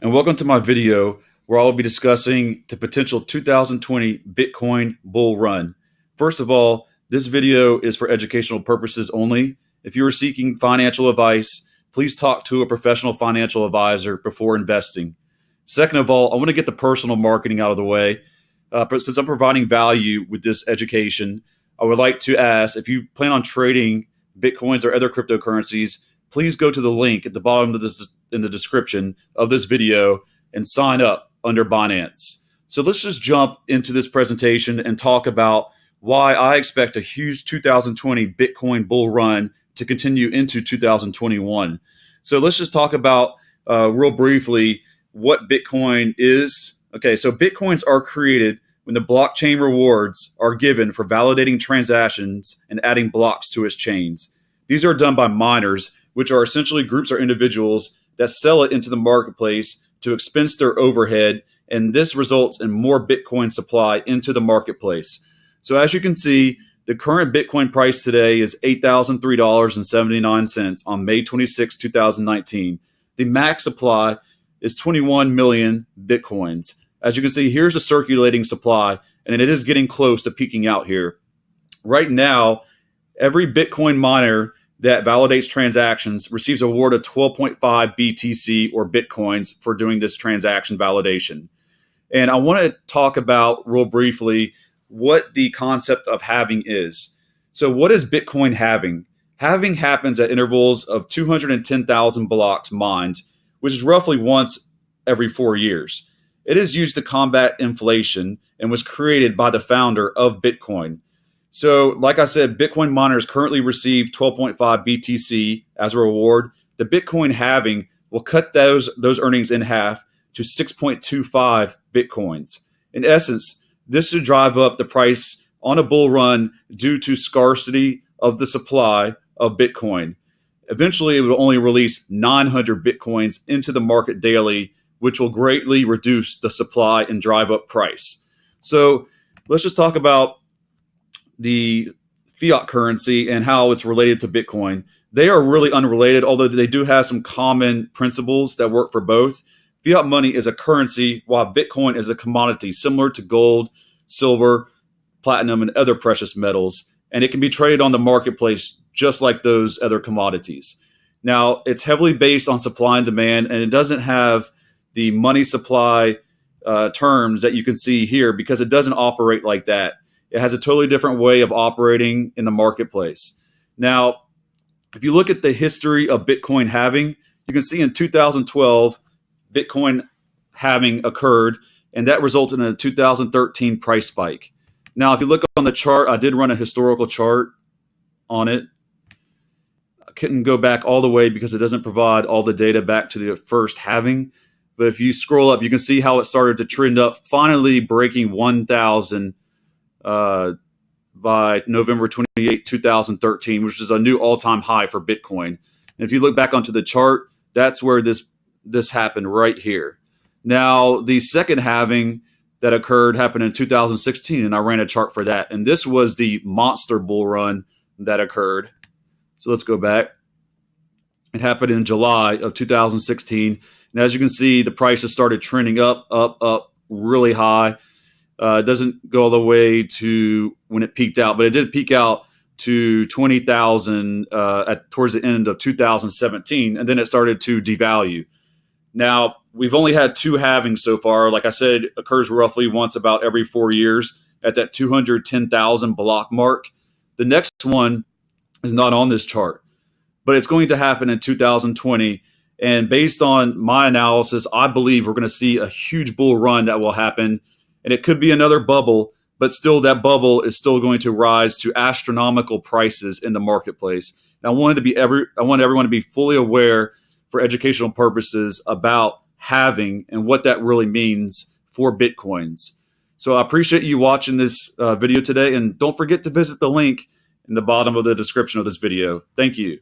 And welcome to my video where I will be discussing the potential 2020 Bitcoin bull run. First of all, this video is for educational purposes only. If you are seeking financial advice, please talk to a professional financial advisor before investing. Second of all, I want to get the personal marketing out of the way. But since I'm providing value with this education, I would like to ask, if you plan on trading Bitcoins or other cryptocurrencies, please go to the link at the bottom of this in the description of this video and sign up under Binance. So let's just jump into this presentation and talk about why I expect a huge 2020 Bitcoin bull run to continue into 2021. So let's just talk about real briefly what Bitcoin is. Okay, so Bitcoins are created when the blockchain rewards are given for validating transactions and adding blocks to its chains. These are done by miners, which are essentially groups or individuals that sell it into the marketplace to expense their overhead, and this results in more Bitcoin supply into the marketplace. So as you can see, the current Bitcoin price today is $8,003.79 on May 26, 2019. The max supply is 21 million Bitcoins. As you can see, here's a circulating supply, and it is getting close to peaking out here. Right now, every Bitcoin miner that validates transactions receives a reward of 12.5 BTC or Bitcoins for doing this transaction validation. And I want to talk about real briefly what the concept of halving is. So what is Bitcoin halving? Halving happens at intervals of 210,000 blocks mined, which is roughly once every 4 years. It is used to combat inflation and was created by the founder of Bitcoin. So, like I said, Bitcoin miners currently receive 12.5 BTC as a reward. The Bitcoin halving will cut those earnings in half to 6.25 Bitcoins. In essence, this should drive up the price on a bull run due to scarcity of the supply of Bitcoin. Eventually, it will only release 900 Bitcoins into the market daily, which will greatly reduce the supply and drive up price. So, let's just talk about the fiat currency and how it's related to Bitcoin. They are really unrelated, although they do have some common principles that work for both. Fiat money is a currency, while Bitcoin is a commodity similar to gold, silver, platinum, and other precious metals. And it can be traded on the marketplace just like those other commodities. Now, it's heavily based on supply and demand, and it doesn't have the money supply terms that you can see here because it doesn't operate like that. It has a totally different way of operating in the marketplace. Now, if you look at the history of Bitcoin halving, you can see in 2012, Bitcoin halving occurred, and that resulted in a 2013 price spike. Now, if you look on the chart, I did run a historical chart on it. I couldn't go back all the way because it doesn't provide all the data back to the first halving. But if you scroll up, you can see how it started to trend up, finally breaking 1,000 by November 28, 2013, which is a new all-time high for Bitcoin. And if you look back onto the chart, that's where this happened right here. Now, the second halving that occurred happened in 2016, and I ran a chart for that. And this was the monster bull run that occurred. So let's go back. It happened in July of 2016. And as you can see, the prices started trending up really high. It doesn't go all the way to when it peaked out, but it did peak out to 20,000 towards the end of 2017, and then it started to devalue. Now, we've only had two halvings so far. Like I said, it occurs roughly once about every 4 years at that 210,000 block mark. The next one is not on this chart, but it's going to happen in 2020. And based on my analysis, I believe we're going to see a huge bull run that will happen. And it could be another bubble, but still that bubble is still going to rise to astronomical prices in the marketplace. And I want everyone to be fully aware for educational purposes about halving and what that really means for Bitcoins. So I appreciate you watching this video today, and don't forget to visit the link in the bottom of the description of this video. Thank you.